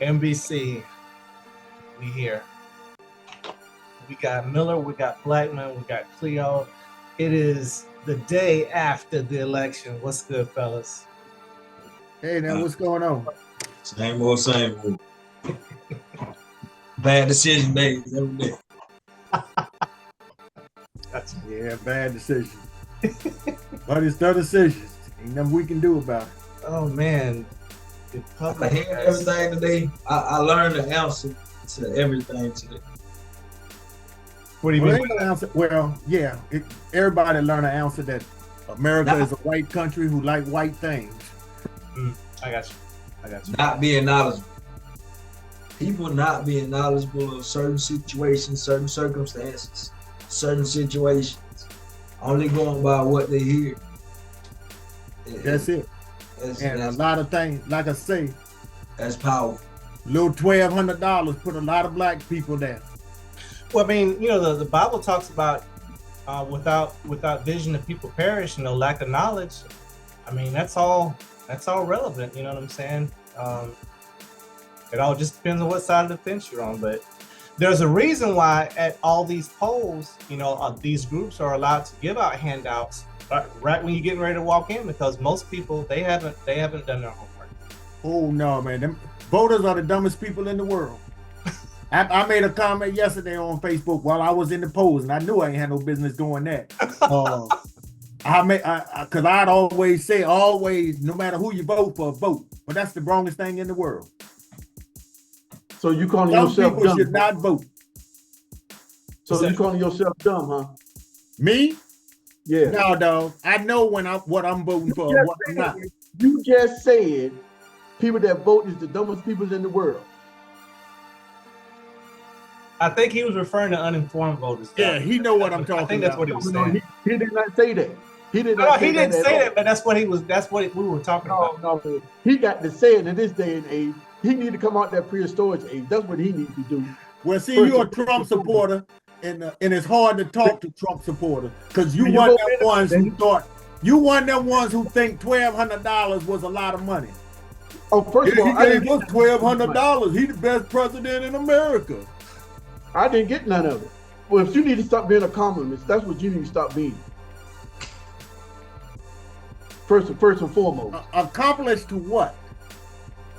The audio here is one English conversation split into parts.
MBC, we here. We got Miller, we got Blackman, we got Cleo. It is the day after the election. What's good, fellas? Hey, now what's going on? Same old, same old. Bad decision days every day. Yeah, bad decision. But it's their decisions. Ain't nothing we can do about it. Oh man. I hear everything today. I learned the answer to everything today. What do you mean? Well, yeah, everybody learned an answer that America is a white country who like white things. I got you. Not being knowledgeable. People not being knowledgeable of certain situations, certain circumstances, certain situations. Only going by what they hear. That's it. And a lot of things, like I say, that's powerful. Little $1,200 put a lot of black people there. Well, I mean, you know, the Bible talks about without vision, the people perish. You know, lack of knowledge. I mean, that's all relevant. You know what I'm saying? It all just depends on what side of the fence you're on. But there's a reason why at all these polls, you know, these groups are allowed to give out handouts right when you're getting ready to walk in, because most people they haven't done their homework. Oh no, man! Them voters are the dumbest people in the world. I made a comment yesterday on Facebook while I was in the polls, and I knew I ain't had no business doing that. Because I'd always say, no matter who you vote for, vote. But that's the wrongest thing in the world. So you calling Some yourself people dumb? should not vote. So you calling yourself dumb, huh? Me? Yeah. No, dog. I know what I'm voting for and what I'm not. You just said people that vote is the dumbest people in the world. I think he was referring to uninformed voters. Yeah, he know what I'm talking about. I think that's what he was saying. He did not say that. He didn't say that, but that's what we were talking about. No, he got to say it in this day and age. He need to come out that prehistoric age. That's what he needs to do. Well, see, you're a Trump supporter, and it's hard to talk to Trump supporters because you one of them ones who think $1,200 was a lot of money. Oh, first of all, he gave us $1,200. He's the best president in America. I didn't get none of it. Well, if you need to stop being a communist, that's what you need to stop being. First and foremost. Accomplished to what?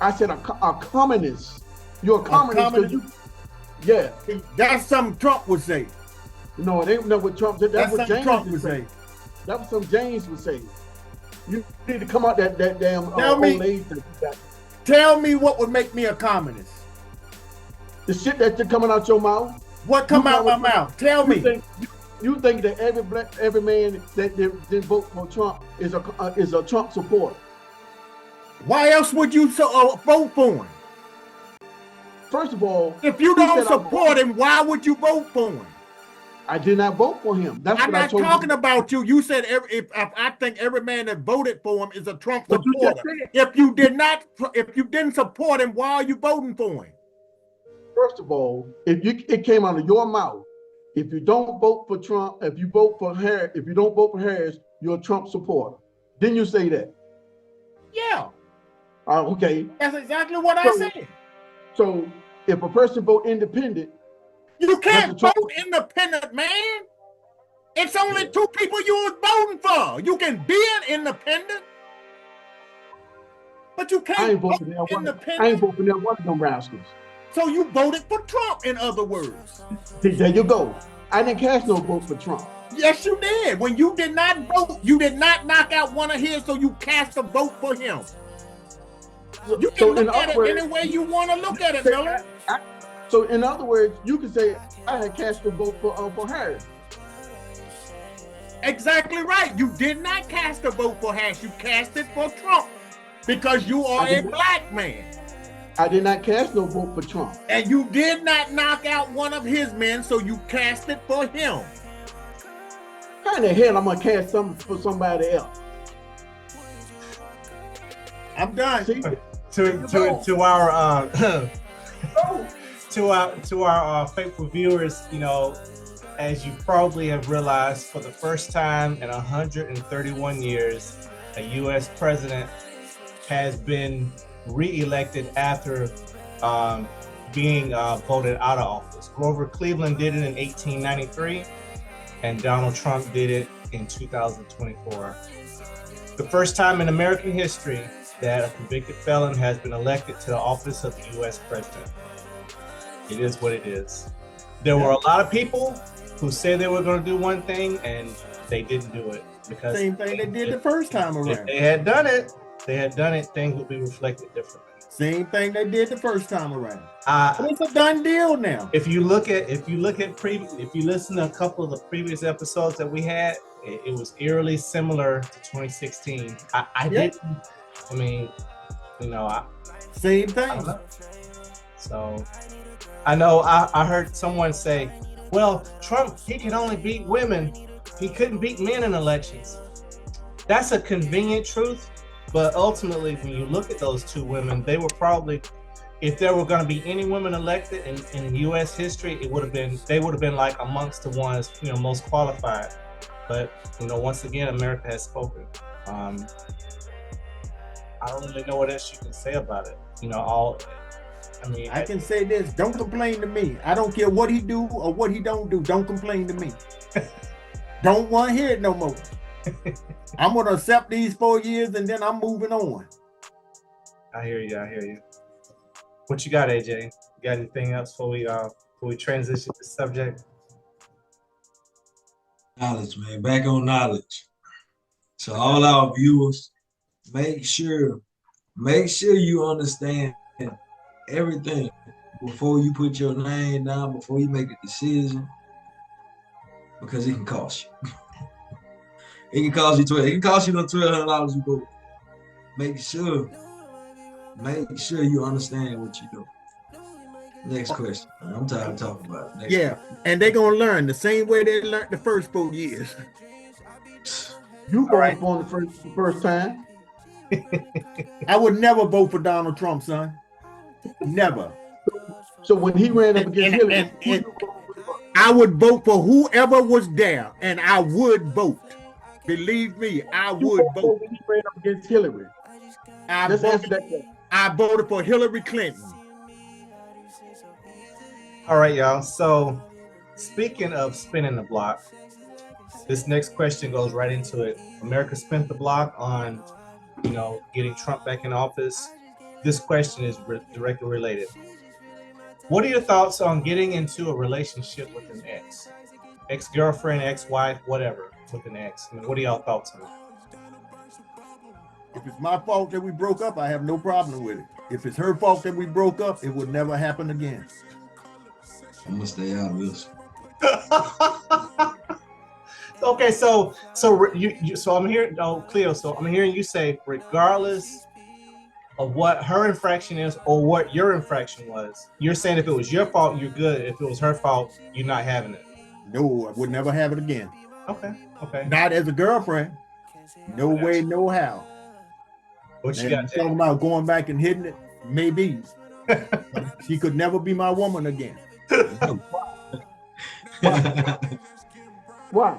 I said a communist. You're a communist. Yeah. That's something Trump would say. No, it ain't what Trump said. That's what James Trump would say. That's what some James would say. You need to come out that damn old age. Tell me what would make me a communist. The shit that's coming out your mouth. What come out my mouth? Tell me. You think that every man that didn't vote for Trump is a Trump supporter? Why else would you vote for him? First of all, if you don't support him, why would you vote for him? I did not vote for him. I'm not talking about you. You said if I think every man that voted for him is a Trump supporter. If you didn't support him, why are you voting for him? First of all, it came out of your mouth. If you don't vote for Trump, if you don't vote for Harris, you're a Trump supporter. Didn't you say that? Yeah. Okay. That's exactly what I said. So if a person vote independent, you can't vote independent, man. It's only two people you was voting for. You can be an independent, but you can't vote independent. I ain't voting for that one of them rascals. So you voted for Trump, in other words. There you go. I didn't cast no vote for Trump. Yes, you did. When you did not vote, you did not knock out one of his, so you cast a vote for him. You can look at it any way you want to look at it, Miller. So in other words, you can say I had cast a vote for Harris. Exactly right. You did not cast a vote for Harris. You cast it for Trump because you are a black man. I did not cast no vote for Trump. And you did not knock out one of his men, so you cast it for him. How in the hell I'm gonna cast something for somebody else? I'm done. See? To our faithful viewers, you know, as you probably have realized, for the first time in 131 years, a U.S. president has been re-elected after being voted out of office. Grover Cleveland did it in 1893, and Donald Trump did it in 2024. The first time in American history that a convicted felon has been elected to the office of the U.S. president. It is what it is. There were a lot of people who said they were going to do one thing and they didn't do it. Because same thing they did the first time around. If they had done it, things would be reflected differently. Same thing they did the first time around. It's a done deal now. If you listen to a couple of the previous episodes that we had, it was eerily similar to 2016. Same thing. So I know I heard someone say, well, Trump, he can only beat women. He couldn't beat men in elections. That's a convenient truth. But ultimately, when you look at those two women, they were probably, if there were going to be any women elected in U.S. history, they would have been like amongst the ones, most qualified. But, once again, America has spoken. I don't really know what else you can say about it. I can say this: don't complain to me. I don't care what he do or what he don't do. Don't complain to me. Don't want to hear it no more. I'm going to accept these 4 years and then I'm moving on. I hear you. What you got, AJ? You got anything else before we transition to the subject? Knowledge, man. Back on knowledge. So all our viewers, make sure you understand everything before you put your name down, before you make a decision, because it can cost you. It can cost you $1,200 you go. Make sure you understand what you do. Next question. I'm tired of talking about it. Next question. And they're gonna learn the same way they learned the first 4 years. You voted for the first time. I would never vote for Donald Trump, son. Never. So when he ran up against Hillary, I would vote for whoever was there, and I would vote. Believe me, I would vote. When he ran up against Hillary, I voted for Hillary Clinton. All right, y'all. So speaking of spinning the block, this next question goes right into it. America spent the block on, getting Trump back in office. This question is directly related. What are your thoughts on getting into a relationship with an ex-girlfriend, ex-wife, whatever, with an ex? What are y'all thoughts on that? If it's my fault that we broke up, I have no problem with it. If it's her fault that we broke up, it would never happen again. I'm gonna stay out of this. Okay, so I'm hearing, Cleo. So I'm hearing you say, regardless of what her infraction is or what your infraction was, you're saying if it was your fault, you're good. If it was her fault, you're not having it. No, I would never have it again. Okay. Not as a girlfriend. No way, no how. What you got? Talking about going back and hitting it? Maybe. But she could never be my woman again. Why?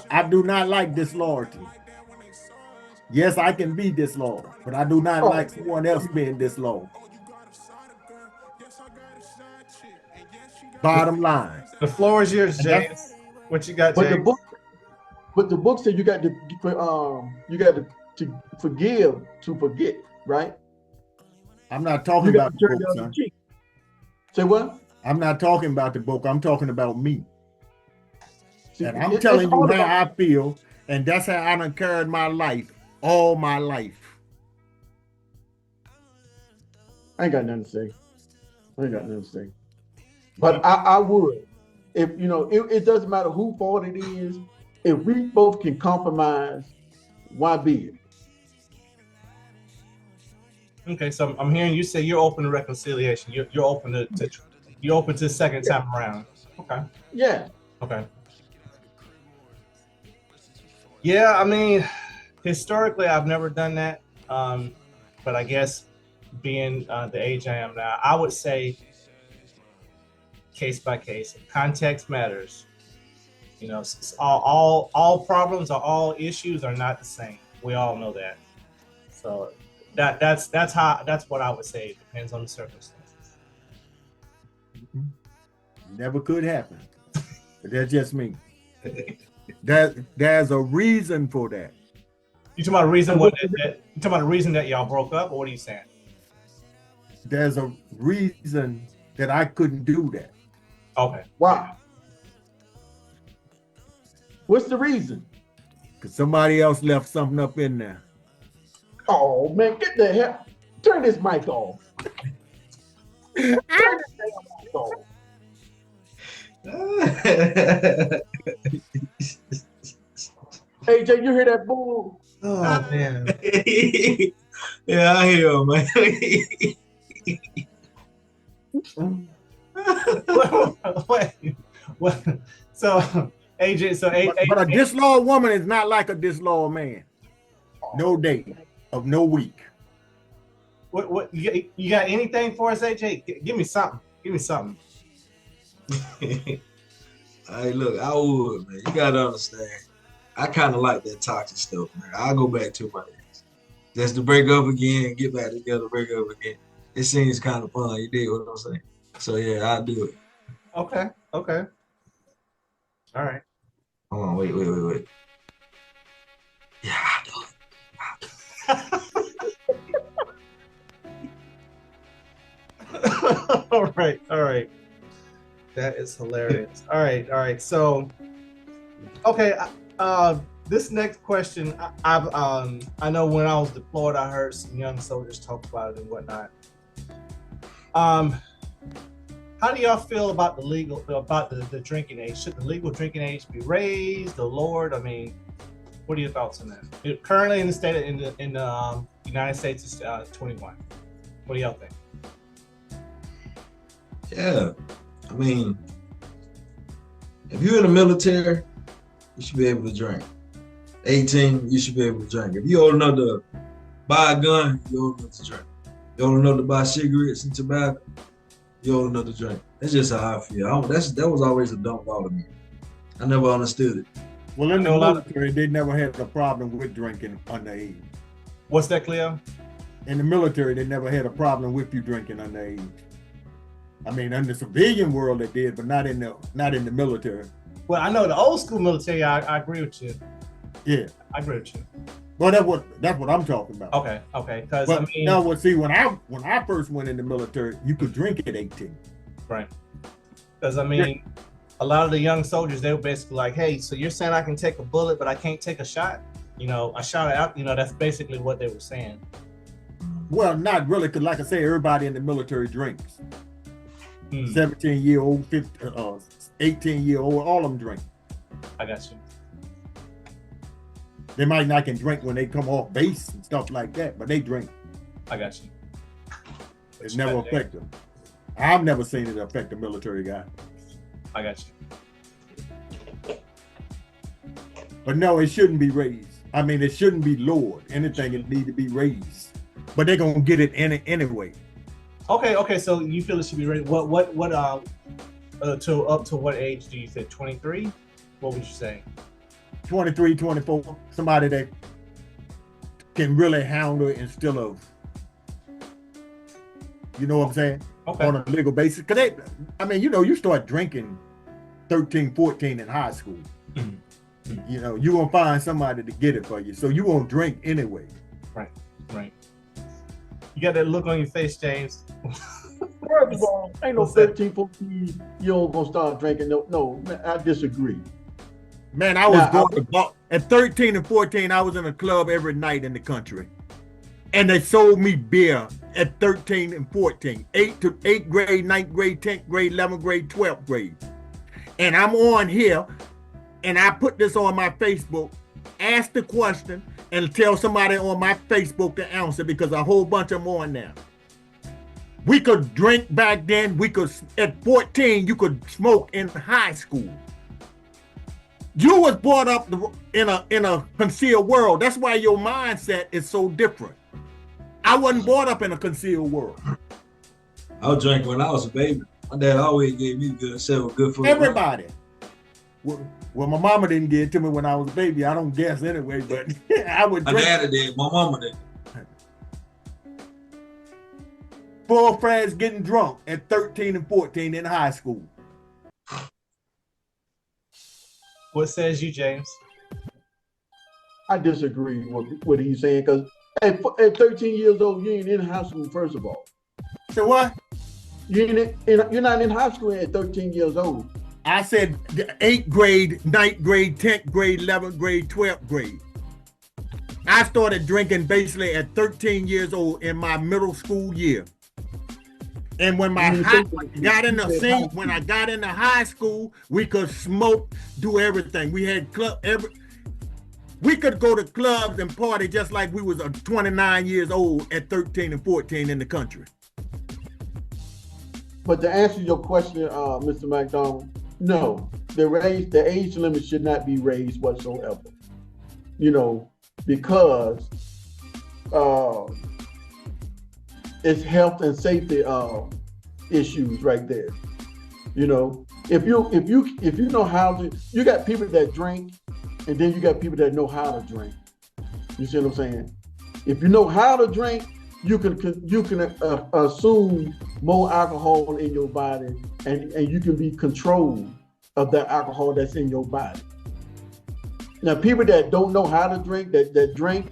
I do not like disloyalty. Yes, I can be disloyal, but I do not like someone else being disloyal. Bottom line. The floor is yours, James. What you got, James? But the book said you got to forgive to forget, right? I'm not talking about the book, son. Say what? I'm not talking about the book. I'm talking about me. See, and I'm telling you how I feel, and that's how I done carried my life all my life. I ain't got nothing to say. But I would. If it doesn't matter whose fault it is, if we both can compromise, why be it? Okay, so I'm hearing you say you're open to reconciliation. You're open to second time around. Okay. Yeah. Okay. Yeah, historically I've never done that. But I guess being the age I am now, I would say case by case. Context matters. All problems or all issues are not the same. We all know that. So That's what I would say. It depends on the circumstances. Never could happen. But that's just me. There's a reason for that. You talking about a reason you talking about a reason that y'all broke up, or what are you saying? There's a reason that I couldn't do that. Okay. Why? What's the reason? Because somebody else left something up in there. Oh man, get the hell! Turn this mic off. Turn this damn mic off. AJ, you hear that bull? Oh man. Yeah, I hear him, man. what? So AJ, But a disloyal woman is not like a disloyal man. No day of no week. what you got anything for us, AJ? Give me something. Give me something. Hey, look, I would, man. You gotta understand. I kind of like that toxic stuff, man. I'll go back to my ex. Just to break up again, get back together, break up again. It seems kind of fun. You dig what I'm saying? So yeah, I'll do it. Okay. All right. Hold on, wait. Yeah, I'll do it. All right. That is hilarious. All right. So, okay. This next question, I know when I was deployed, I heard some young soldiers talk about it and whatnot. How do y'all feel about the drinking age? Should the legal drinking age be raised or lowered? I mean, what are your thoughts on that? Currently in the state in the United States is 21. What do y'all think? Yeah, I mean, if you're in the military, you should be able to drink. 18, you should be able to drink. If you're old enough to buy a gun, you're old enough to drink. You're old enough to buy cigarettes and tobacco, you're old enough to drink. That's just how I feel. That was always a dumb thought to me. I never understood it. Well, in the military, they never had a problem with drinking underage. What's that, Cleo? In the military, they never had a problem with you drinking underage. I mean, in the civilian world, they did, but not in the military. Well, I know the old school military. I agree with you. Yeah, I agree with you. Well, that's what I'm talking about. Okay. Because I mean, no, well, see, when I first went in the military, you could drink at 18. Right. Because I mean, a lot of the young soldiers, they were basically like, "Hey, so you're saying I can take a bullet, but I can't take a shot? You know, a shot out. You know, that's basically what they were saying." Well, not really, because like I say, everybody in the military drinks. 17-year-old, 18-year-old, all of them drink. I got you. They might not can drink when they come off base and stuff like that, but they drink. I got you. It never affect them. I've never seen it affect a military guy. I got you. But no, it shouldn't be raised. I mean, it shouldn't be lowered. Anything, it need to be raised. But they're gonna get it anyway. Okay. So you feel it should be raised? What to up to what age do you say? 23? What would you say? 23, 24. Somebody that can really handle it instead of, you know what I'm saying? Okay. On a legal basis. Because you start drinking 13, 14 in high school. Mm-hmm. You know, you're going to find somebody to get it for you. So you won't drink anyway. Right. You got that look on your face, James. First of all, ain't no 13, 14 year old gonna start drinking. No, I disagree. Man, I was going to bar at 13 and 14. I was in a club every night in the country, and they sold me beer at 13 and 14, 8th grade, 9th grade, 10th grade, 11th grade, 12th grade. And I'm on here, and I put this on my Facebook. Ask the question and tell somebody on my Facebook to answer, because a whole bunch of them on there. We could drink back then. We could, at 14, you could smoke in high school. You was brought up in a concealed world. That's why your mindset is so different. I wasn't brought up in a concealed world. I was drinking when I was a baby. My dad always gave me good food. Everybody. Well, my mama didn't give it to me when I was a baby. I don't guess anyway, but I would drink. My dad did. My mama did. full friends getting drunk at 13 and 14 in high school. What says you, James? I disagree with what he's saying because at 13 years old, you ain't in high school, first of all. So what? You're not in high school at 13 years old. I said 8th grade, 9th grade, 10th grade, 11th grade, 12th grade. I started drinking basically at 13 years old in my middle school year. And when when I got into high school, we could smoke, do everything. We had we could go to clubs and party just like we was 29 years old at 13 and 14 in the country. But to answer your question, Mr. McDonald, no, the age limit should not be raised whatsoever. You know, because it's health and safety issues right there. You know, if you know how to, you got people that drink, and then you got people that know how to drink. You see what I'm saying? If you know how to drink, you can assume more alcohol in your body, and you can be controlled of that alcohol that's in your body. Now, people that don't know how to drink, that drink,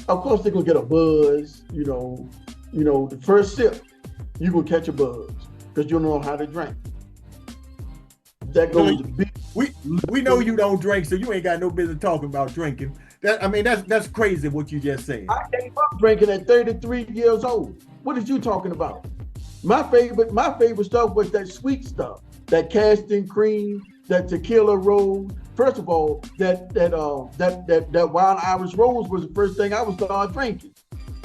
of course they're gonna get a buzz. You know, the first sip, you gonna catch a buzz because you don't know how to drink. That goes big. We know you don't drink, so you ain't got no business talking about drinking. That's crazy what you just said. I gave up drinking at 33 years old. What are you talking about? My favorite stuff was that sweet stuff, that Casting cream, that tequila rose. First of all, that Wild Irish Rose was the first thing I was started drinking.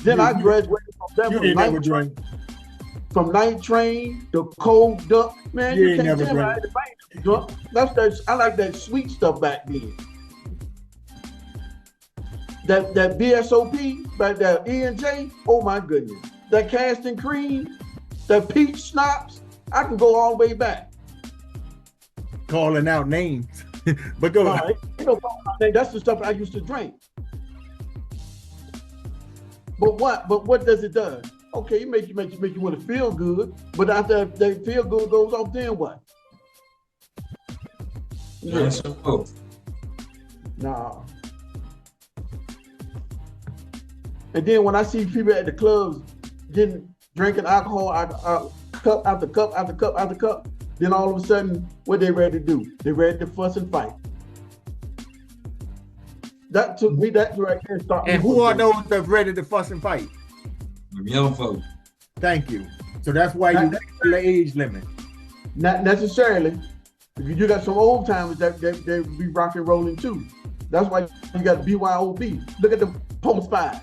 Then I graduated from Night Train, the Cold Duck. Man, you can't tell me I ain't drunk. I like that sweet stuff back then. That BSOP, that E&J, oh my goodness. That Casting cream, that peach schnapps, I can go all the way back. Calling out names. But go ahead. That's the stuff I used to drink. But what does it do? Okay, it make you want to feel good, but after that feel good goes off, then what? Yeah. Nah. And then when I see people at the clubs drinking alcohol cup after cup after cup after cup, then all of a sudden, what they ready to do? They ready to fuss and fight. That took me that right there. And who are those that's ready to fuss and fight? Young folks. Thank you. So that's why you raise the age limit. Not necessarily. You got some old timers that be rock and rolling too. That's why you got BYOB. Look at the Post 5.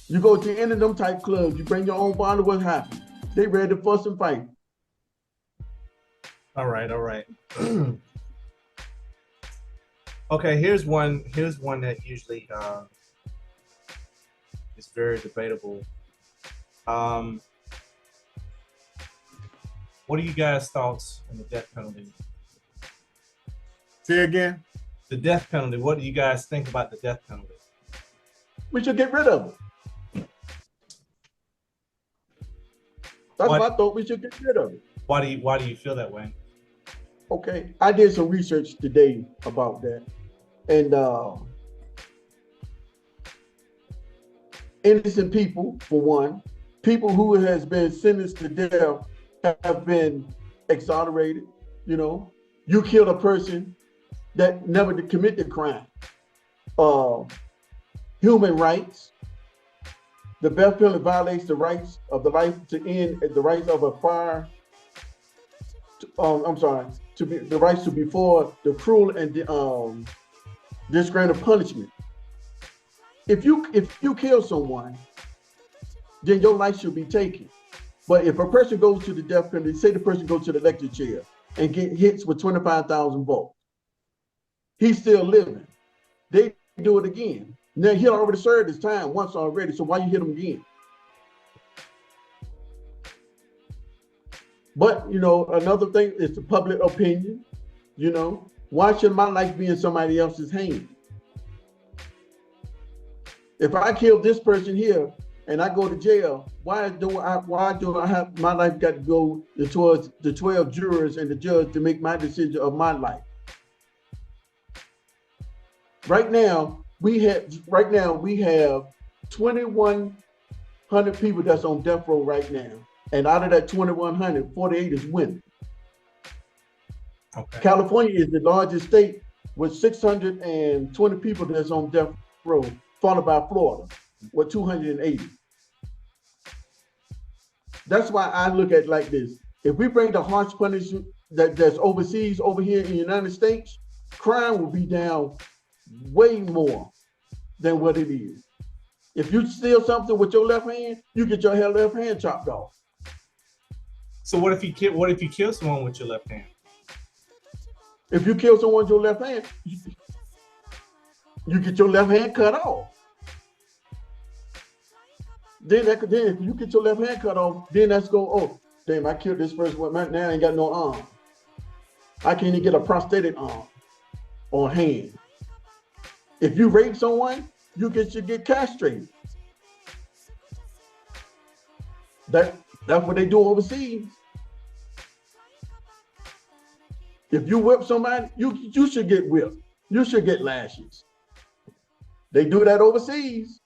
You go to any of them type clubs, you bring your own bottle, what happens? They ready to fuss and fight. All right. Okay, here's one that usually is very debatable. What are you guys' thoughts on the death penalty? Say again? The death penalty. What do you guys think about the death penalty? We should get rid of it. That's what I thought, we should get rid of it. Why do you feel that way? Okay, I did some research today about that. And innocent people, for one, people who has been sentenced to death have been exonerated. You know, you killed a person that never did commit the crime. Human rights. The death penalty violates the rights of the life to end, the rights of a fire. The rights to before the cruel and this kind of punishment. If you kill someone, then your life should be taken. But if a person goes to the death penalty, say the person goes to the electric chair and get hits with 25,000 volts, he's still living. They do it again. Now he already served his time once already, so why you hit him again? But you know, another thing is the public opinion. You know, why should my life be in somebody else's hand? If I kill this person here and I go to jail, why do I have my life got to go towards the 12 jurors and the judge to make my decision of my life? Right now, we have 2,100 people that's on death row right now. And out of that 2,100, 48 is women. Okay. California is the largest state with 620 people that's on death row, followed by Florida with 280. That's why I look at it like this. If we bring the harsh punishment that's overseas over here in the United States, crime will be down way more than what it is. If you steal something with your left hand, you get your left hand chopped off. So what if you kill someone with your left hand? If you kill someone with your left hand, you get your left hand cut off. Then if you get your left hand cut off, then that's go, oh, damn, I killed this person with my, now I ain't got no arm. I can't even get a prosthetic arm or hand. If you rape someone, you should get castrated. That's what they do overseas. If you whip somebody, you should get whipped. You should get lashes. They do that overseas.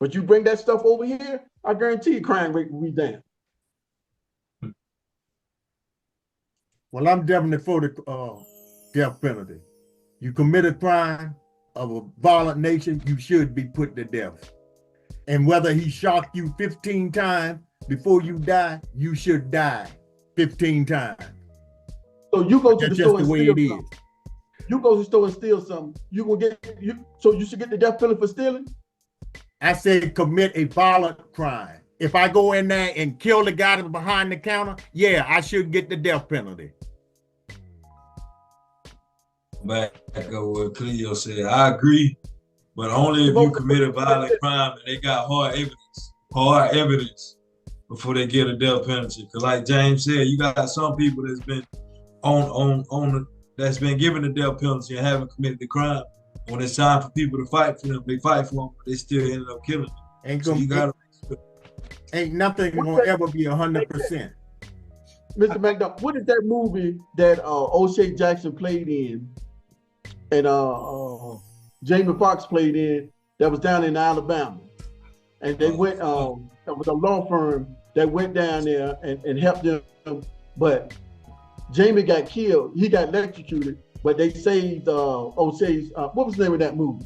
But you bring that stuff over here, I guarantee you crime rate will be down. Well, I'm definitely for the death penalty. You commit a crime of a violent nature, you should be put to death. And whether he shot you 15 times before you die, you should die 15 times. So you go to the store and the way steal it is. something. You go to the store and steal something. So you should get the death penalty for stealing? I said commit a violent crime. If I go in there and kill the guy that's behind the counter, yeah, I should get the death penalty. Back up what Cleo said. I agree, but only if you commit a violent crime and they got hard evidence before they get a death penalty. Because like James said, you got some people that's been that's been given the death penalty and haven't committed the crime. When it's time for people to fight for them, they fight for them, but they still ended up killing them. Ain't nothing gonna ever be 100%. Mr. McDonald, what is that movie that O'Shea Jackson played in and Jamie Foxx played in that was down in Alabama? And they went, it was a law firm that went down there and helped them, but Jamie got killed. He got electrocuted, but they saved O'Shea's, what was the name of that movie?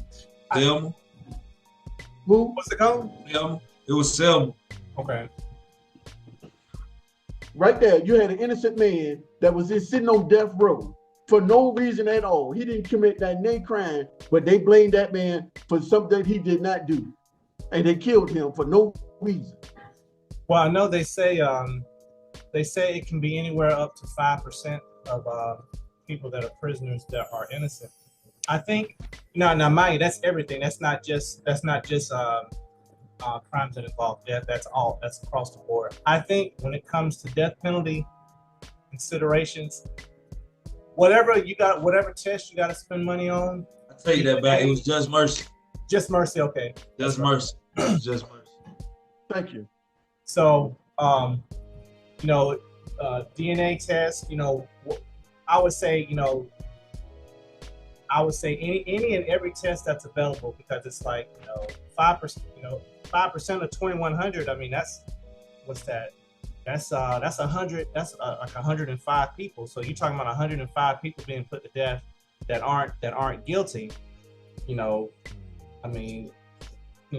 Selma. Who? What's it called? Selma. It was Selma. Okay. Right there, you had an innocent man that was just sitting on death row for no reason at all. He didn't commit that name crime, but they blamed that man for something that he did not do. And they killed him for no reason. Well, I know they say it can be anywhere up to 5% of people that are prisoners that are innocent. I think now mind you, that's everything. That's not just crimes that involve death. That's across the board. I think when it comes to death penalty considerations, whatever test you got to spend money on. I take that back. It was just mercy. Just mercy, okay. Just mercy. Just mercy. Thank you. So, DNA test. I would say any and every test that's available, because it's like 5%. 5% of 2,100. I mean, what's that? That's 100. That's like 105 people. So you're talking about 105 people being put to death that aren't guilty. I mean,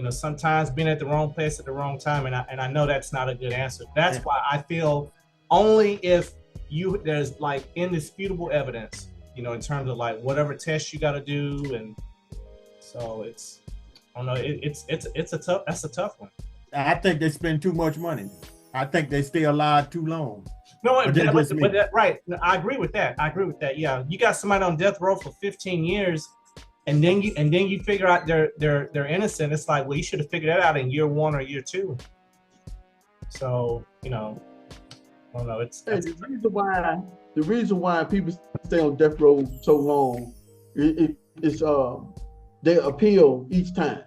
sometimes being at the wrong place at the wrong time, and I know that's not a good answer. That's why I feel only if there's like indisputable evidence, in terms of like whatever test you got to do, and so it's. I don't know. That's a tough one. I think they spend too much money. I think they stay alive too long. No, but right. I agree with that. Yeah, you got somebody on death row for 15 years, and then you figure out they're innocent. It's like, well, you should have figured that out in year 1 or year 2. So I don't know. The reason why people stay on death row so long is they appeal each time.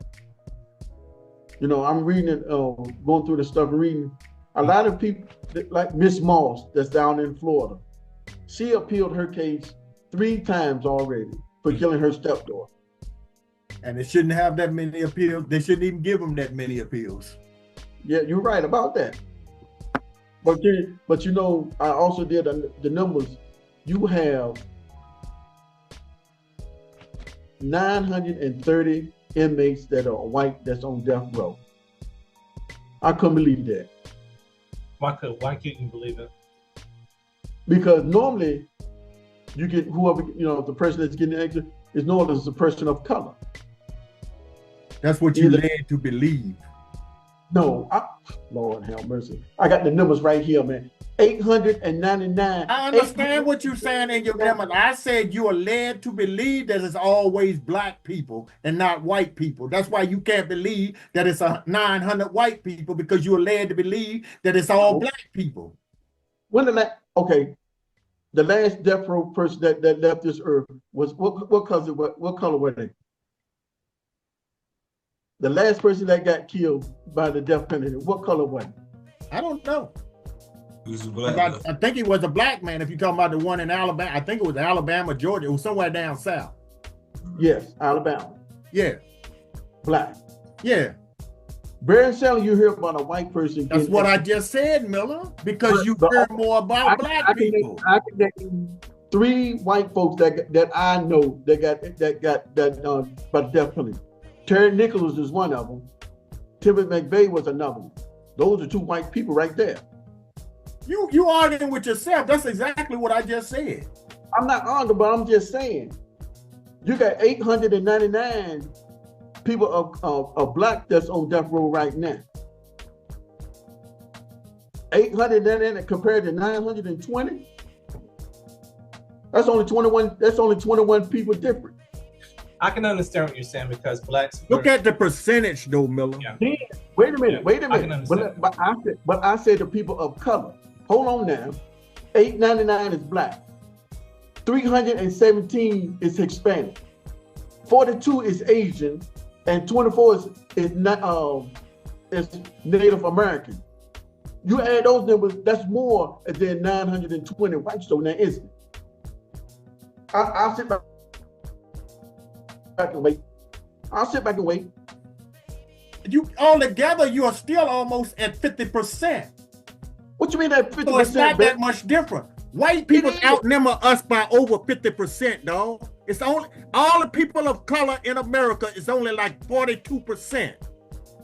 You know, I'm reading it, going through the stuff and reading. A lot of people, like Miss Moss, that's down in Florida, she appealed her case 3 times already for killing her stepdaughter. And they shouldn't have that many appeals. They shouldn't even give them that many appeals. Yeah, you're right about that. But you know, I also did the numbers. You have 930 inmates that are white that's on death row. I couldn't believe that. Why couldn't you believe it? Because normally you get whoever, you know, the person that's getting the exit is known as a person of color. That's what you led to believe. No, Lord have mercy. I got the numbers right here, man. 899. I understand what you're saying in your memo. I said you are led to believe that it's always black people and not white people. That's why you can't believe that it's 900 white people, because you are led to believe that it's all black people. When the last death row person that left this earth was what color were they? The last person that got killed by the death penalty, what color was it? I don't know. He was a black. I think he was a black man. If you're talking about the one in Alabama, I think it was Alabama, Georgia. It was somewhere down south. Yes, Alabama. Yeah. Black. Yeah. Very seldom you hear about a white person. That's what I just said, Miller, because you hear more about black people. I can name 3 white folks that I know that got by the death penalty. Terry Nichols is one of them. Timothy McVeigh was another one. Those are 2 white people right there. You arguing with yourself. That's exactly what I just said. I'm not arguing, but I'm just saying. You got 899 people of black that's on death row right now. 899 compared to 920. That's only 21. That's only 21 people different. I can understand what you're saying, because blacks. Look at the percentage, though, Miller. Yeah. Wait a minute. I can understand. But I said the people of color. Hold on now. 899 is black. 317 is Hispanic. 42 is Asian, and 24 is Native American. You add those numbers, that's more than 920 whites, so now isn't it? I'll sit back and wait. I'll sit back and wait. You all together, you are still almost at 50%. What you mean that 50%? So it's not that much different. White people outnumber us by over 50%, dog. It's only all the people of color in America is only like 42%.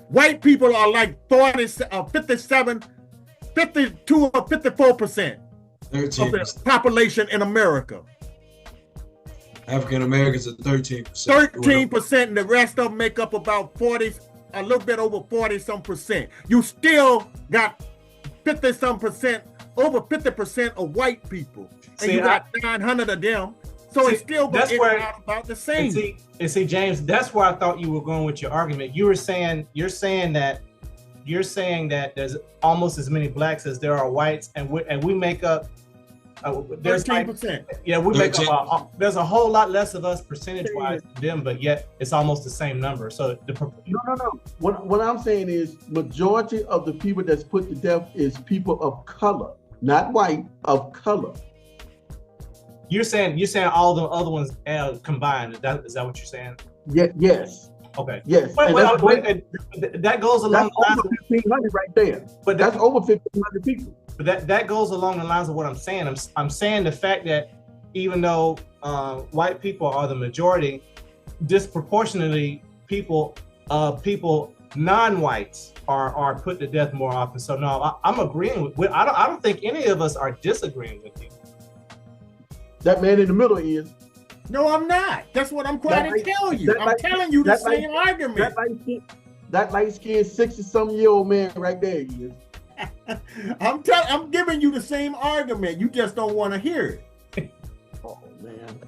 White people are like 57, 52 or 54% of the population in America. African Americans are 13%. 13%, and the rest of them make up about 40, a little bit over 40-some%. You still got 50-some%, over 50% of white people, and you got 900 of them. So it's still going to end out about the same. And see, James, that's where I thought you were going with your argument. You're saying that there's almost as many blacks as there are whites, and we make up. There's 13%. Yeah, we make up. There's a whole lot less of us percentage-wise than them, but yet it's almost the same number. So no. What I'm saying is, majority of the people that's put to death is people of color, not white, of color. You're saying all the other ones combined. Is that what you're saying? Yeah. Yes. Okay. Yes. That goes along the lines of 1,500 right there. But that's over 1,500 people. But that goes along the lines of what I'm saying. I'm saying the fact that even though white people are the majority, disproportionately people non-whites are put to death more often. So no, I'm agreeing with. I don't think any of us are disagreeing with you. That man in the middle is. No, I'm not. That's what I'm trying to tell you. I'm telling you the same argument. That light-skinned 60-some-year-old man right there is. I'm giving you the same argument. You just don't want to hear it. Oh man,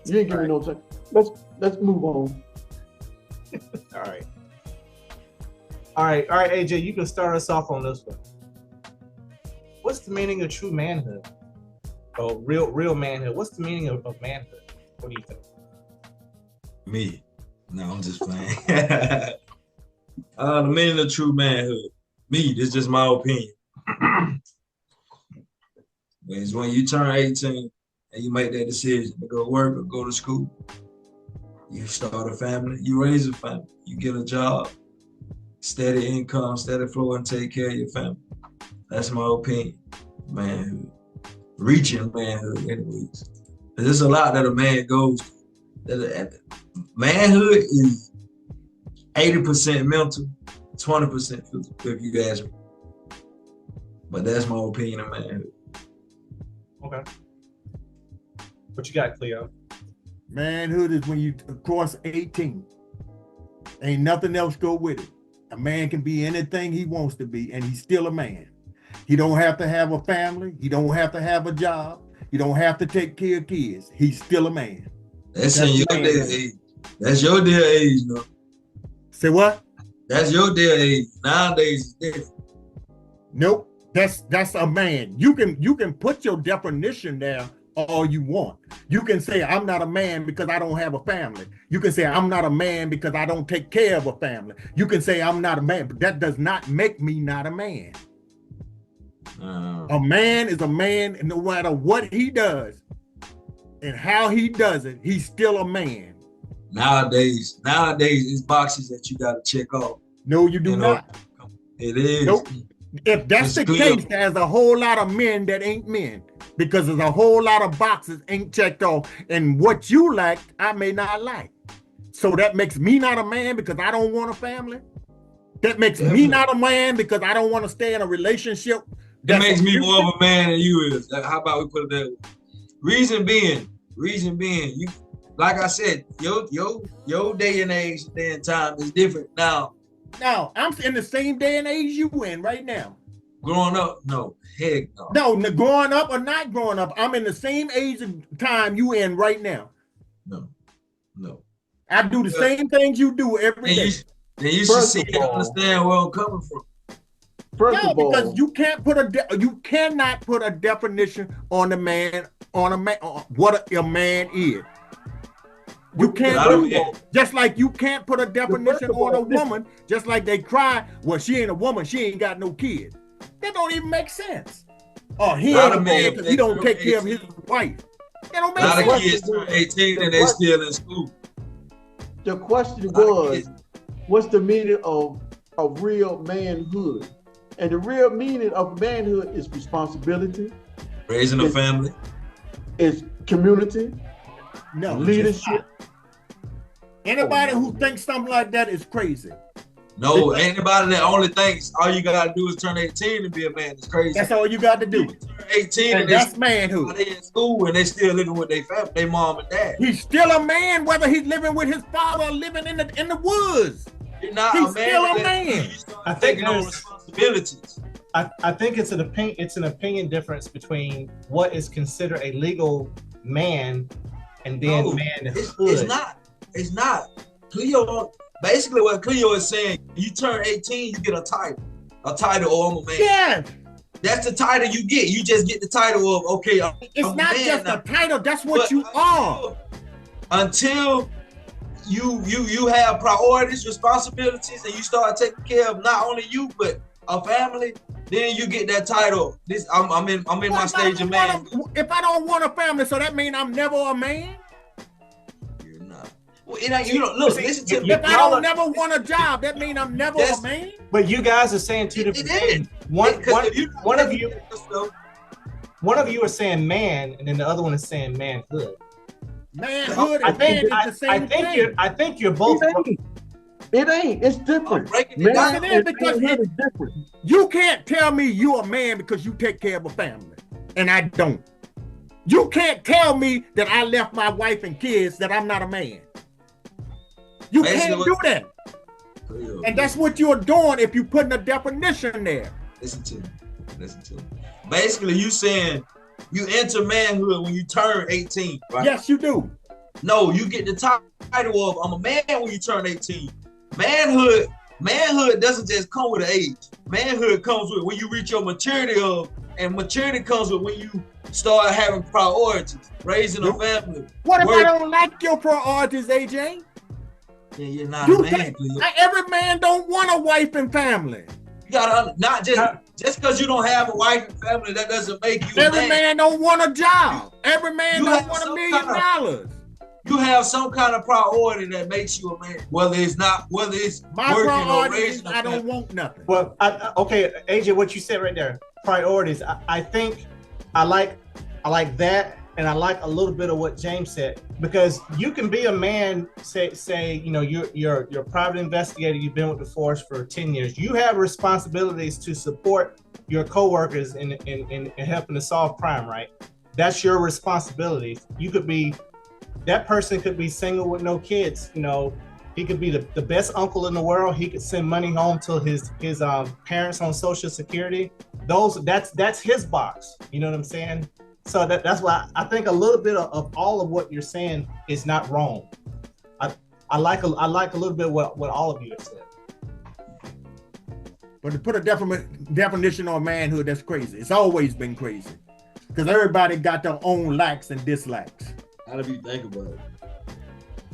you ain't giving me no time. Let's move on. All right, AJ, you can start us off on this one. What's the meaning of true manhood? Oh, real manhood. What's the meaning of manhood? What do you think? Me? No, I'm just playing. The meaning of true manhood. Me, this is just my opinion. Is when you turn 18 and you make that decision to go work or go to school. You start a family, you raise a family, you get a job, steady income, steady flow, and take care of your family. That's my opinion. Manhood. Reaching manhood, anyways. There's a lot that a man goes through. Manhood is 80% mental, 20% physical, if you ask me. But that's my opinion of manhood. Okay. What you got, Cleo? Manhood is when you cross 18. Ain't nothing else go with it. A man can be anything he wants to be, and he's still a man. He don't have to have a family. He don't have to have a job. He don't have to take care of kids. He's still a man. That's in your day of age. That's your day of age, no? Say what? That's your day of age. Nowadays, it's different. Nope. That's a man. You can put your definition there all you want. You can say I'm not a man because I don't have a family. You can say I'm not a man because I don't take care of a family. You can say I'm not a man, but that does not make me not a man. A man is a man, and no matter what he does and how he does it, he's still a man. Nowadays, it's boxes that you got to check off. No, you do not. It is. Nope. If that's the case, there's a whole lot of men that ain't men, because there's a whole lot of boxes ain't checked off, and what you like, I may not like. So that makes me not a man because I don't want a family. That makes me not a man because I don't want to stay in a relationship. That makes me more of a man than you is. How about we put it that way? Reason being, you, like I said, your day and age, day and time is different now. Now, I'm in the same day and age you in right now. Growing up, no, heck no. No, growing up or not growing up, I'm in the same age and time you in right now. No. I do the same things you do every day. Then you should see and understand where I'm coming from. First of all, because you cannot put a definition on what a man is. You can't do that. Just like you can't put a definition on a woman, just like they cry, well, she ain't a woman, she ain't got no kids. That don't even make sense. Oh, he ain't a man because he don't take care of his wife. That don't make sense. A lot of kids turn 18 and they still in school. The question was, what's the meaning of real manhood? And the real meaning of manhood is responsibility. Raising a family. It's community. No, leadership. Anybody who thinks something like that is crazy. No, anybody that only thinks all you gotta do is turn 18 and be a man is crazy. That's all you got to do. Turn 18 and that's manhood. They in school and they still living with their family, their mom and dad. He's still a man, whether he's living with his father or living in the woods. You're not he's a man. Still a man. I think on responsibilities. I think it's an opinion difference between what is considered a legal man and then manhood. It's not. Cleo, basically what Cleo is saying, you turn 18, you get a title, oh, I'm a man. Yeah. That's the title you get. You just get the title of, okay, it's not just a title, that's what you are. Until you have priorities, responsibilities, and you start taking care of not only you, but a family, then you get that title. I'm in my stage of man. If I don't want a family, so that means I'm never a man? You're not. Well, it ain't, listen to me. If I don't never want a job, that means I'm never a man? But you guys are saying two different things. One of you are saying man, and then the other one is saying manhood. Manhood and man is the same thing. I think you're both. It ain't. It's different. Man is because it's different. You can't tell me you're a man because you take care of a family, and I don't. You can't tell me that I left my wife and kids that I'm not a man. You can't do that. And that's what you're doing if you're putting a definition there. Listen to me. Basically, you saying you enter manhood when you turn 18, right? Yes, you do. No, you get the title of I'm a man when you turn 18. Manhood doesn't just come with an age. Manhood comes with when you reach your maturity and maturity comes with when you start having priorities, raising a family. What if I don't like your priorities, AJ? then you're not You a man. can't, every man don't want a wife and family. You gotta not just because you don't have a wife and family, that doesn't make you Every a man. man don't want a job. Every man You don't have want $1 some million. You have some kind of priority that makes you a man. Whether it's My working or priority is raising a I don't family. want nothing. Well, okay, AJ, what you said right there, priorities. I think I like that, and I like a little bit of what James said, because you can be a man. Say, you know, you're a private investigator. You've been with the force for 10 years. You have responsibilities to support your coworkers in helping to solve crime. Right? That's your responsibility. You could be. That person could be single with no kids. You know, he could be the best uncle in the world. He could send money home to his parents on Social Security. That's his box. You know what I'm saying? So that's why I think a little bit of all of what you're saying is not wrong. I like a little bit what all of you have said. But to put a definition on manhood, that's crazy. It's always been crazy, because everybody got their own likes and dislikes. How do you think about it?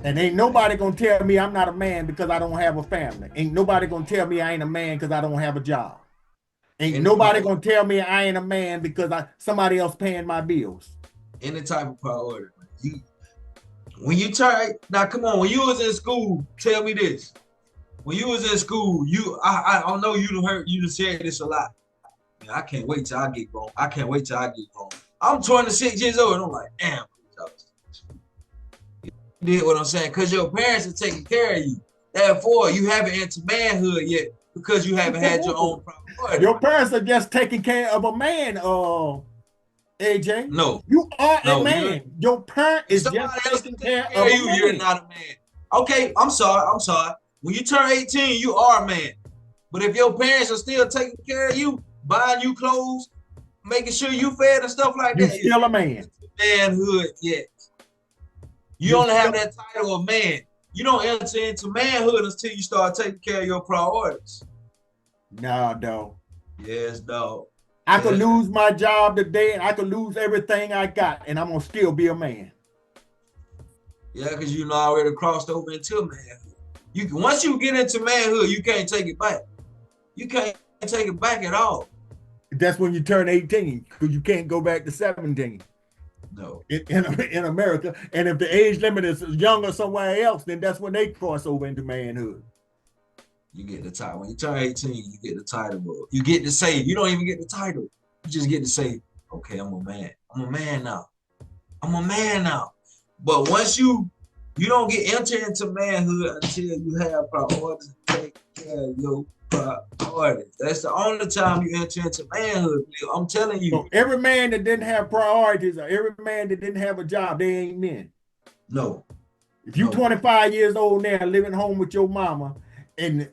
And ain't nobody gonna tell me I'm not a man because I don't have a family. Ain't nobody gonna tell me I ain't a man because I don't have a job. Ain't nobody gonna tell me I ain't a man because somebody else paying my bills. Any type of priority. When you turn, now come on, when you was in school, tell me this. When you was in school, I know you done said this a lot. Man, I can't wait till I get grown. I can't wait till I get grown. I'm 26 years old and I'm like, damn. You did what I'm saying? Because your parents are taking care of you. Therefore, you haven't entered manhood yet because you haven't had your own priority. Your parents are just taking care of a man, AJ. No. You are a man. Your parent is just taking care of you. a man. You're not a man. Okay, I'm sorry. When you turn 18, you are a man. But if your parents are still taking care of you, buying you clothes, making sure you fed and stuff like You're that, still a man. Manhood yet. You only have that title of man. You don't enter into manhood until you start taking care of your priorities. Nah, dog. Yes, dog. I could lose my job today and I could lose everything I got and I'm gonna still be a man. Yeah, because you know already crossed over into manhood. Once you get into manhood, you can't take it back. You can't take it back at all. That's when you turn 18, because you can't go back to 17. No. In America. And if the age limit is younger somewhere else, then that's when they cross over into manhood. You get the title. When you turn 18, you get the title. You get to say, you don't even get the title. You just get to say, okay, I'm a man. I'm a man now. I'm a man now. But once you don't get entered into manhood until you have priorities to take care of your priorities. That's the only time you enter into manhood. I'm telling you. So every man that didn't have priorities or every man that didn't have a job, they ain't men. No. If you 25 years old now, living home with your mama, and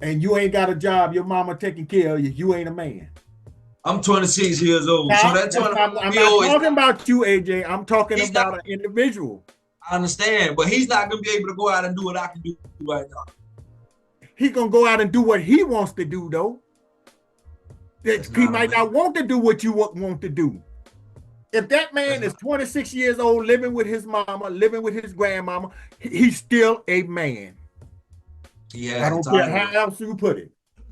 you ain't got a job, your mama taking care of you, you ain't a man. I'm 26 years old. Now, so that's I'm not talking about you, AJ. I'm talking about an individual. I understand, but he's not going to be able to go out and do what I can do right now. He going to go out and do what he wants to do, though. He might not want to do what you want to do. If that man is 26 years old, living with his mama, living with his grandmama, he's still a man. Yeah, I don't care how else you put it.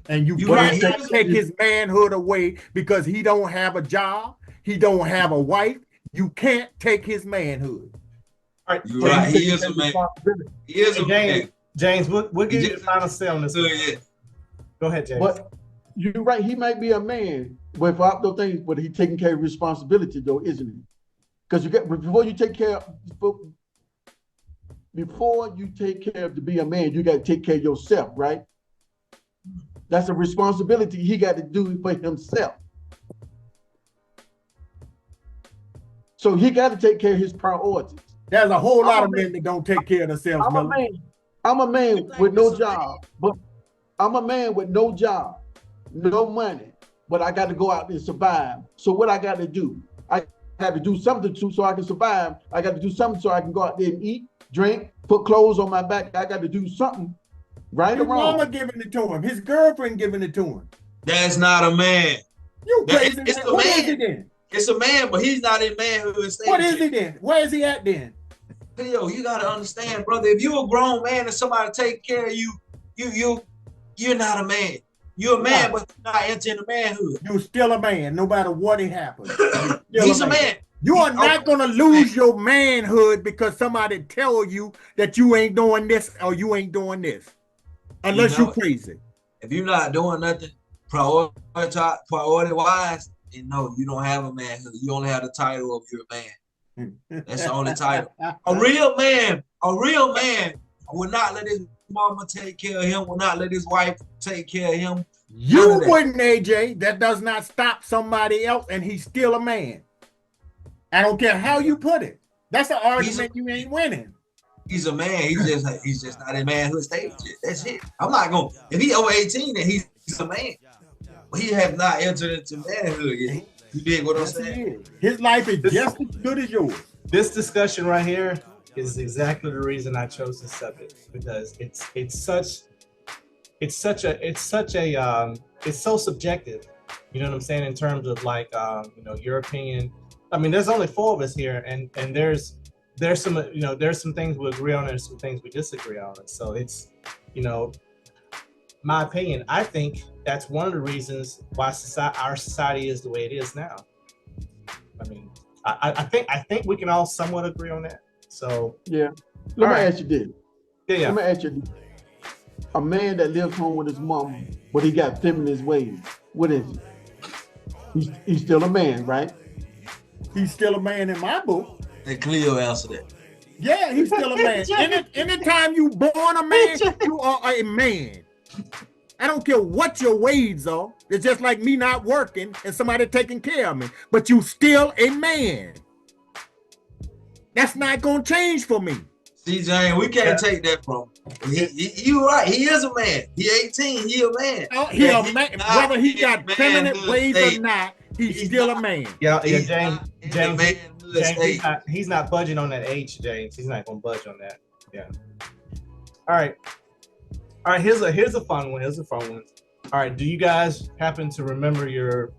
And you can't take his manhood away because he don't have a job. He don't have a wife. You can't take his manhood. All right, you're right. He is a man. He is a man. James, we'll give you the final say on this. Yeah. Go ahead, James. But you're right. He might be a man without those things, but he's taking care of responsibility, though, isn't he? Because before you take care of to be a man, you got to take care of yourself, right? That's a responsibility he got to do for himself. So he got to take care of his priorities. There's a whole lot of men that don't take care of themselves. I'm a man with no job, but I'm a man with no job, no money, but I got to go out and survive. So what I got to do? I have to do something so I can survive. I got to do something so I can go out there and eat, drink, put clothes on my back. I got to do something. Right or wrong? His mama giving it to him. His girlfriend giving it to him. That's not a man. You crazy. It's What is he then? It's a man, but he's not in manhood stage. What is he then? Where is he at then? Cleo, you gotta understand, brother. If you're a grown man and somebody take care of you, you're not a man. You're a man, but you're not entering the manhood. You're still a man, no matter what it happens. He's a man. You are not gonna lose your manhood because somebody tell you that you ain't doing this or you ain't doing this, unless you crazy. If you're not doing nothing priority wise, you know you don't have a manhood. You only have the title of you're a man. That's the only title. A real man will not let his mama take care of him. Will not let his wife take care of him. You wouldn't, AJ. That does not stop somebody else, and he's still a man. I don't care how you put it. That's an argument you ain't winning. He's a man. He's just not in manhood stage yet. That's it. I'm not going. If he over 18, then he's a man. But he has not entered into manhood yet. You dig what I'm saying? His life is just as good as yours. This discussion right here is exactly the reason I chose this subject, because it's so subjective. You know what I'm saying, in terms of like your opinion. I mean, there's only 4 of us here, and there's some there's some things we agree on and some things we disagree on. And so it's my opinion. I think that's one of the reasons why our society is the way it is now. I mean, I think we can all somewhat agree on that. So yeah, let me ask you this. Yeah. Let me ask you this. A man that lives home with his mom, but he got feminist ways. What is he? He's still a man, right? He's still a man in my book. And Cleo answered that. Yeah, he's still a man. Anytime you born a man, you are a man. I don't care what your ways are. It's just like me not working and somebody taking care of me, but you still a man. That's not gonna change for me. See, Jane, we can't take that from him. You're right. He is a man. He 18. He a man. He a man. Whether he got feminine ways or not, he's still a man. Yeah, James, he's not budging on that age, James. He's not gonna budge on that. Yeah. All right. Here's a fun one. All right. Do you guys happen to remember your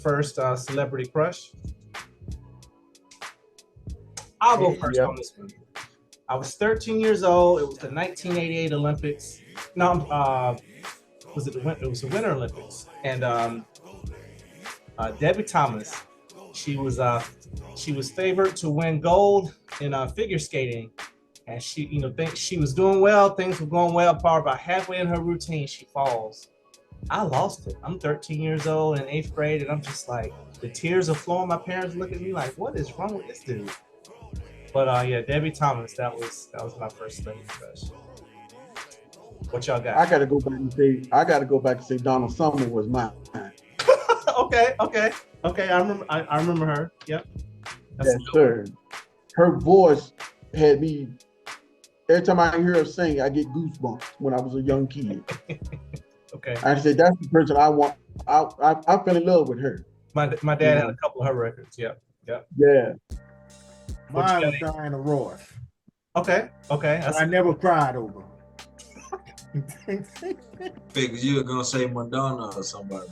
first celebrity crush? I'll go first on this one. I was 13 years old. It was the 1988 Olympics. No, it was the Winter Olympics, and Debbie Thomas. She was favored to win gold in figure skating, and she was doing well. Things were going well. Probably about halfway in her routine, she falls. I lost it. I'm 13 years old in 8th grade, and I'm just like, the tears are flowing. My parents look at me like, what is wrong with this dude? But yeah, Debbie Thomas, that was my first celebrity crush. What y'all got? I gotta go back and say Donna Summer was mine. Okay. I remember her. Yep. Yes, sir. Her voice had me. Every time I hear her sing, I get goosebumps when I was a young kid. Okay. I say that's the person I want. I fell in love with her. My dad had a couple of her records. Yep. Yeah. Mine was Diana Ross. Okay. I never cried over. Figures you were gonna say Madonna or somebody.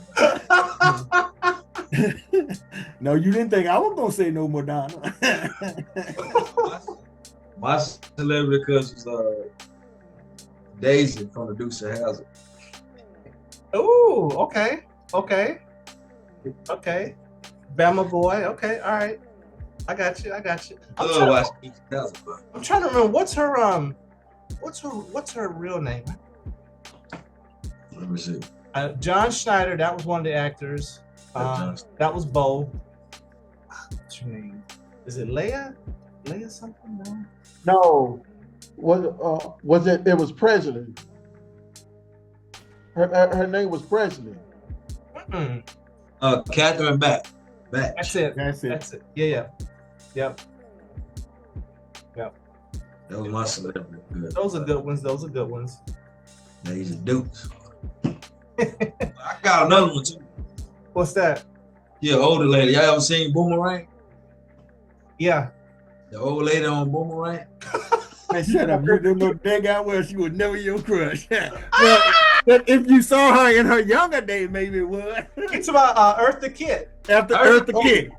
No, you didn't think I was gonna say no Madonna. My celebrity crush was Daisy from the Dukes of Hazzard. Ooh, okay. Bama boy. Okay, all right. I got you. I'm trying to remember what's her real name. Let me see. John Schneider. That was one of the actors. That was Bo. What's her name? Is it Leia? Leia something? No. Was it? It was Presley. Her name was Presley. Catherine Batch. That's it. Yeah. Yep. That was my celebrity. Good. Those are good ones. These are Dukes. I got another one too. What's that? Yeah, older lady. Y'all ever seen Boomerang? Yeah. The old lady on Boomerang? Man, shut up. You little big out where she was never your crush. Well, But if you saw her in her younger days, maybe it would. It's about Eartha Kitt. After Eartha Kitt.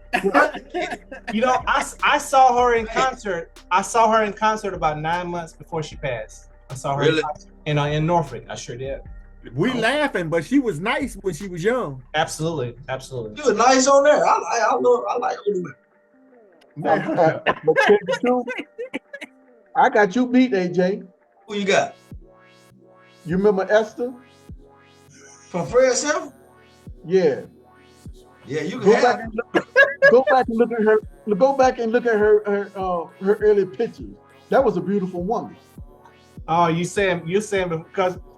You know, I saw her in concert. I saw her in concert about 9 months before she passed. I saw her Really? in Norfolk. I sure did. We laughing, but she was nice when she was young. Absolutely, absolutely. You was nice on there. I like older women. But tell you the truth, I got you beat, AJ. Who you got? You remember Esther? From Fred Sanford? Yeah. Yeah, you can Go have back and go back and look at her. Go back and look at her early pictures. That was a beautiful woman. Oh, you're saying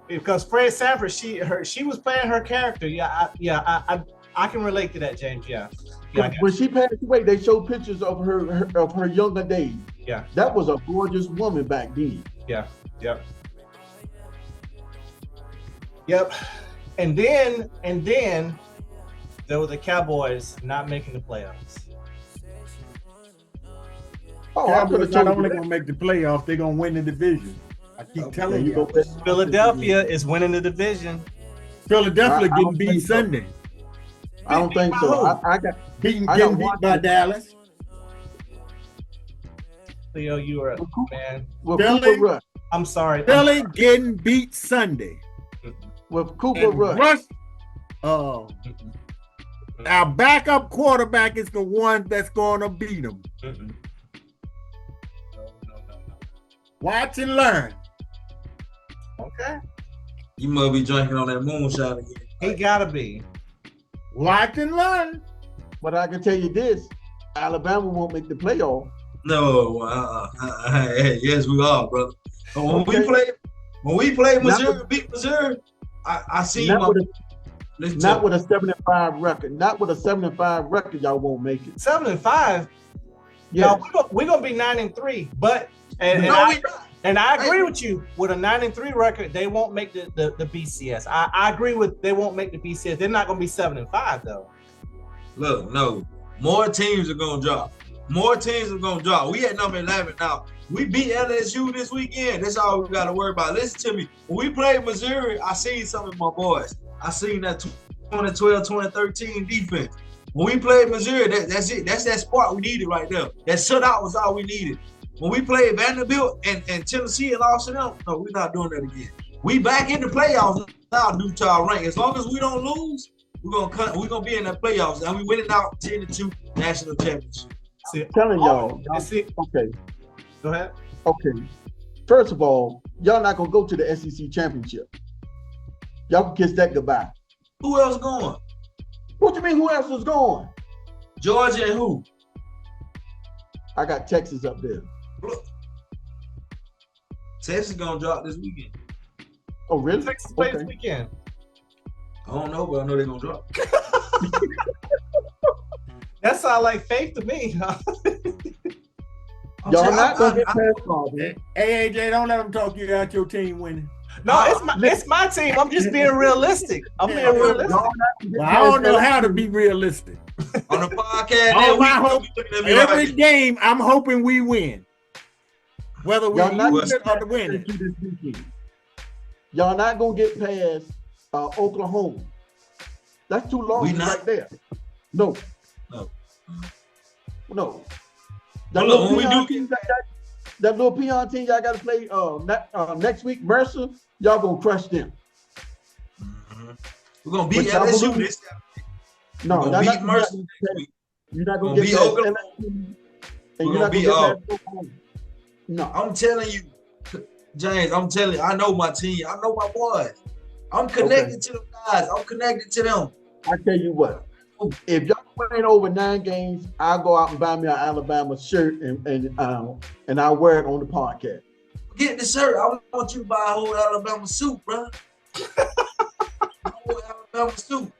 because Fred Sanford, she was playing her character. I can relate to that, James. Yeah. When she passed away, they showed pictures of her younger days. Yeah. That was a gorgeous woman back then. Yeah. Yep. And then there were the Cowboys not making the playoffs. Oh, I'm Cowboys gonna not only gonna make the playoffs, they're gonna win the division. I keep telling you. Philadelphia is winning the division. Philadelphia I getting don't beat think so. Sunday. I don't think so. I got Getting I beat got by Dallas. Leo, you are man. with Philly? Cooper Rush. I'm sorry. Philly getting beat Sunday. With Cooper And Rush. our backup quarterback is the one that's gonna beat them. No. Watch and learn. Okay. you must be drinking on that moonshine again. He gotta be. Watch and learn. But I can tell you this: Alabama won't make the playoff. No, yes, we are, brother. But when we played Missouri, beat Missouri, I see Not with not a 75 record. Not with a 75 record, y'all won't make it. 7-5. Yeah. No, we're gonna be 9-3. But and I agree with you. With a 9-3 record, they won't make the BCS. I agree with they won't make the BCS. They're not gonna be 7-5 though. Look, no, more teams are gonna drop. More teams are gonna drop. We at number 11 now. We beat LSU this weekend. That's all we got to worry about. Listen to me. When we played Missouri, I seen some of my boys. I seen that 2012, 2013 defense. When we played Missouri, that's it. That's that spark we needed right there. That shutout was all we needed. When we played Vanderbilt and Tennessee and lost to them, no, we're not doing that again. We back in the playoffs now due to our rank. As long as we don't lose, we're gonna be in the playoffs. And we winning out 10-2 national championship. I'm telling y'all. Okay. Go ahead. Okay. First of all, y'all not gonna go to the SEC championship. Y'all can kiss that goodbye. Who else going? What you mean? Who else is going? Georgia and who? I got Texas up there. Look, Texas gonna drop this weekend. Oh, really? Texas plays this weekend. I don't know, but I know they're gonna drop. That sounds like faith to me. Y'all not gonna get past Hey, AJ, don't let them talk you out your team winning. No, it's my team. I'm just being realistic. I'm being realistic. Well, I don't know how to be realistic. On the podcast, All my we hope, looking at me every like, game, I'm hoping we win. Whether we Y'all not lose it or gonna win get it. past this weekend. Y'all not gonna get past Oklahoma. That's too long right there. No. That Well, look, when we little do peon team, that little peon team y'all got to play next week, Mercer. Y'all gonna crush them. we're gonna beat But y'all LSU believe- this time. No, We're y'all gonna not beat Mercer next week. You're not We're gonna gonna get beat past Oklahoma. LSU, and We're you're gonna not beat gonna get past Oklahoma. No. I'm telling you, James, I'm telling you, I know my team. I know my boys. I'm connected to them guys. I'm connected to them. I tell you what, if y'all win over 9 games, I'll go out and buy me an Alabama shirt and I'll wear it on the podcast. Get the shirt. I want you to buy a whole Alabama suit, bro. A whole Alabama suit.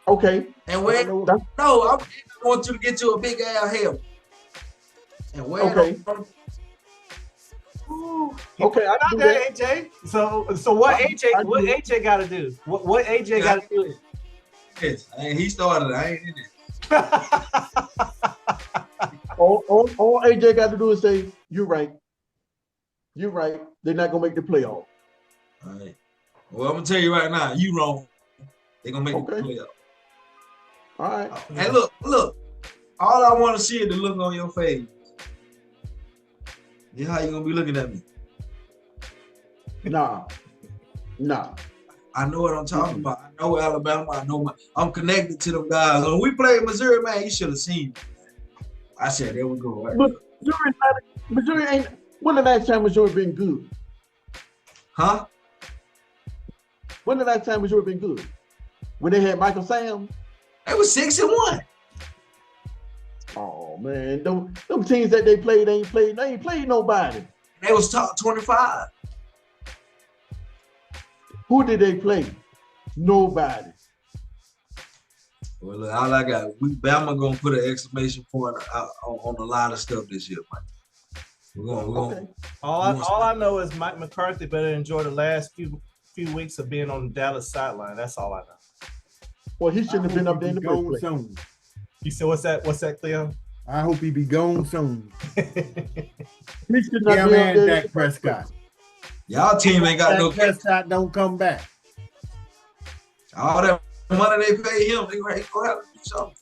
Okay. And wear No, I want you to get you a big ass helmet. And wear Okay. it on. Okay, I can do that. AJ. So what AJ got to do? What AJ got to do? Yes, he started it. I ain't in it. All AJ got to do is say, "You're right. You're right. They're not gonna make the playoff." All right. Well, I'm gonna tell you right now, you wrong. They're gonna make Okay. the playoff. All right. And look. All I want to see is the look on your face. Yeah, how you gonna be looking at me? Nah. I know what I'm talking about. I know Alabama. I'm connected to them guys. When we played Missouri, man, you should have seen me. I said, there we go. Right? But Missouri ain't. When the last time Missouri been good? Huh? When the last time Missouri been good? When they had Michael Sam? They was 6-1. Oh man, them teams that they played ain't played nobody. They was top 25. Who did they play? Nobody. Well, look, all I got, Bama gonna put an exclamation point on a lot of stuff this year, Mike. We're gonna. All I know is Mike McCarthy better enjoy the last few weeks of being on the Dallas sideline. That's all I know. Well, he shouldn't have been up there in the first place. Soon. You said what's that, Cleo? I hope he be gone soon. He should not Yeah, be man, up there. Dak Prescott. Y'all team ain't got Dak no catch. Prescott don't come back. All that money they pay him, they gonna have to do something.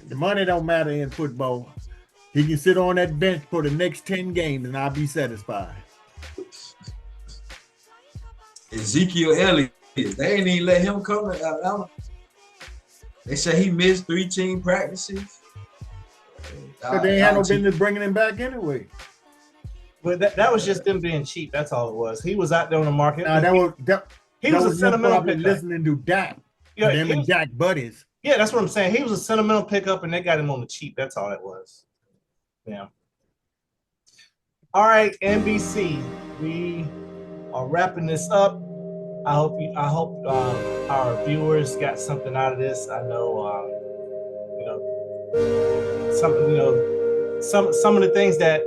The money don't matter in football. He can sit on that bench for the next 10 games and I'll be satisfied. Ezekiel Elliott, they ain't even let him come to Alabama. They say he missed 3 team practices. But they had no business bringing him back anyway. But that was just them being cheap. That's all it was. He was out there on the market. He was a sentimental pickup. Listening to Dak. Yeah, them and Dak buddies. Yeah, that's what I'm saying. He was a sentimental pickup, and they got him on the cheap. That's all it was. Yeah. All right, NBC. We are wrapping this up. I hope our viewers got something out of this. I know, some of the things that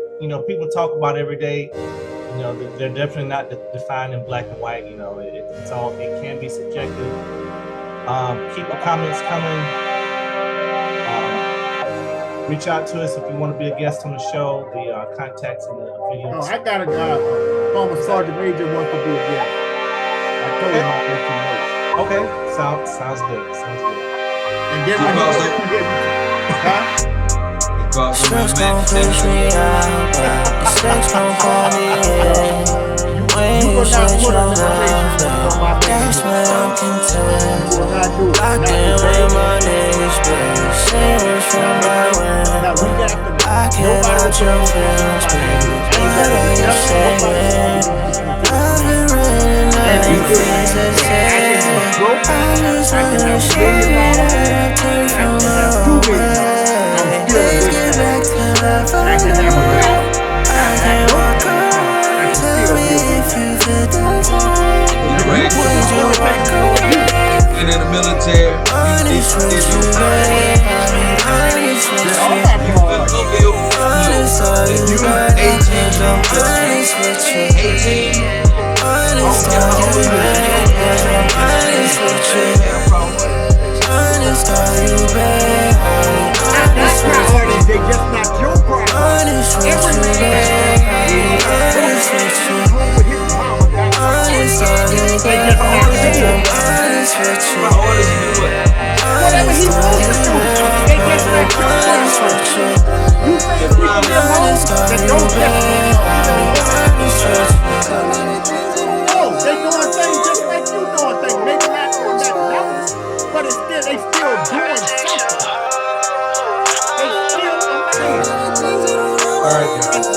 people talk about every day. They're definitely not defined in black and white. It can be subjective. Keep the comments coming. Reach out to us if you want to be a guest on the show. The contacts in the video. Oh, I got a guy, former sergeant major wants to be a guest. I told him I'll let you know. Okay, sounds good. And then Sex gon' push me out, but sex gon' pull me in. When you shut your mouth, that's when I'm content. Rockin' with my niggas, baby, serious from my win. I care about your feelings, baby, what are you saying? I've been running out of things to say. I just wanna share what I take from my way. Let's get back to love. I can't walk on. Tell me if you feel the same. Would you walk away? And in the military, Honest with you, babe. Honest with you. Honest are you, babe. Honest with you. Honest are you, babe. Honest with you. Honest are you, babe. That's not honest, they just not your problem. Honest with you, babe. Honest with you. Honest are you, babe. Honest with you. Whatever he wants to do, they just not your problem. You say people get home that don't get oh, they doing things just like you doing things. Maybe not on that level, but it's still, they still doing something. all right,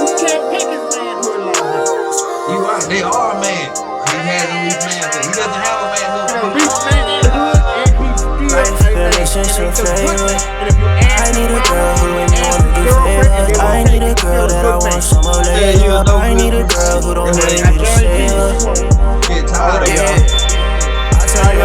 You can't take his manhood like that. you right. They are a man. He has a weak manhood. He doesn't have a manhood. A weak manhood, and he's still Relationship favorite. I need a girl who ain't wanna do favors. I need a girl that I want some more later. I need a girl who don't make me the sailor. Get tired of y'all. I tell you,